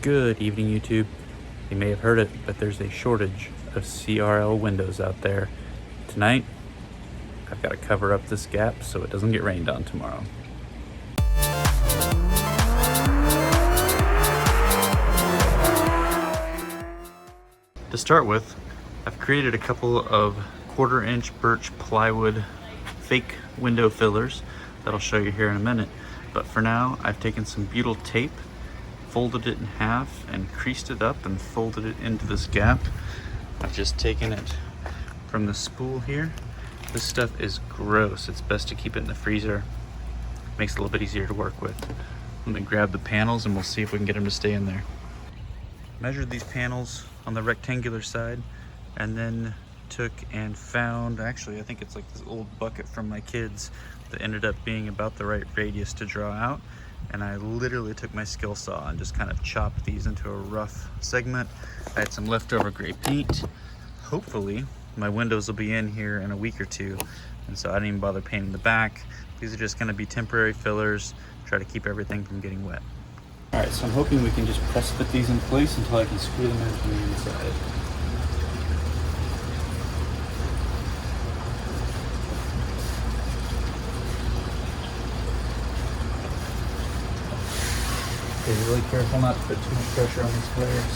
Good evening, YouTube. You may have heard it, but there's a shortage of CRL windows out there. Tonight, I've got to cover up this gap so it doesn't get rained on tomorrow. To start with, I've created a couple of 1/4-inch birch plywood fake window fillers that I'll show you here in a minute. But for now, I've taken some butyl tape, folded it in half and creased it up and folded it into this gap. I've just taken it from the spool here. This stuff is gross. It's best to keep it in the freezer. Makes it a little bit easier to work with. Let me grab the panels and we'll see if we can get them to stay in there. Measured these panels on the rectangular side and then took and found, actually I think it's like this old bucket from my kids that ended up being about the right radius to draw out. And I literally took my skill saw and just kind of chopped these into a rough segment. I had some leftover gray paint. Hopefully my windows will be in here in a week or two, and so I didn't even bother painting the back. These are just going to be temporary fillers, try to keep everything from getting wet. All right, so I'm hoping we can just press fit these in place until I can screw them in from the inside. Be really careful not to put too much pressure on these flares.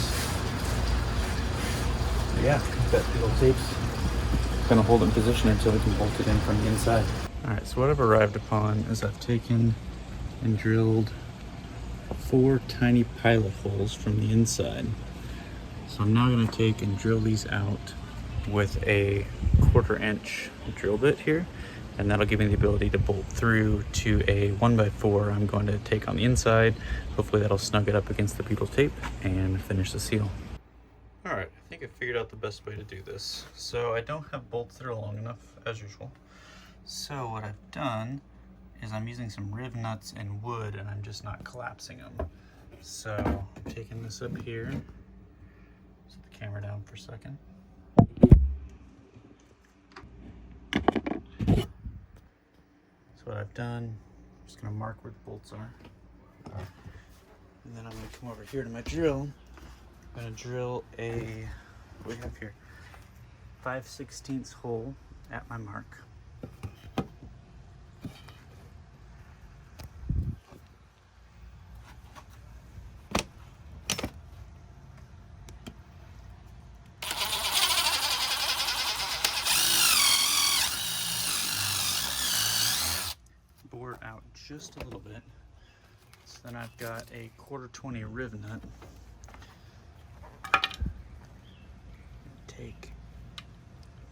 But yeah, that little tape's gonna hold it in position until we can bolt it in from the inside. All right, so what I've arrived upon is I've taken and drilled 4 tiny pilot holes from the inside. So I'm now gonna take and drill these out with a 1/4-inch drill bit here, and that'll give me the ability to bolt through to a 1x4 I'm going to take on the inside. Hopefully that'll snug it up against the butyl tape and finish the seal. All right, I think I figured out the best way to do this. So I don't have bolts that are long enough, as usual. So what I've done is I'm using some riv nuts and wood, and I'm just not collapsing them. So I'm taking this up here. Set the camera down for a second. So what I've done, I'm just gonna mark where the bolts are. And then I'm gonna come over here to my drill. I'm gonna drill a, what do we have here? 5/16 hole at my mark. Bore it out just a little bit. So then I've got a 1/4-20 riv nut. Take,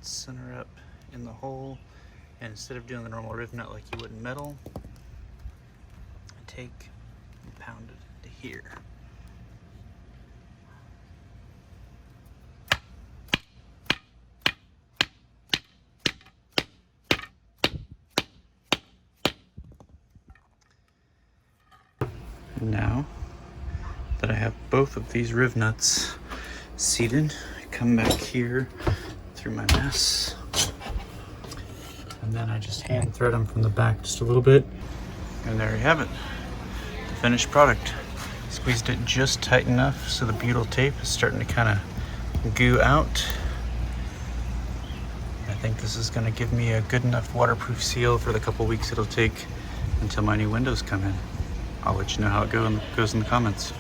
center up in the hole, and instead of doing the normal riv nut like you would in metal, I take and pound it into here. And now that I have both of these riv nuts seated, I come back here through my mess, and then I just hand thread them from the back just a little bit, and there you have it, the finished product. Squeezed it just tight enough so the butyl tape is starting to kind of goo out. I think this is going to give me a good enough waterproof seal for the couple weeks it'll take until my new windows come in. I'll let you know how it goes in the comments.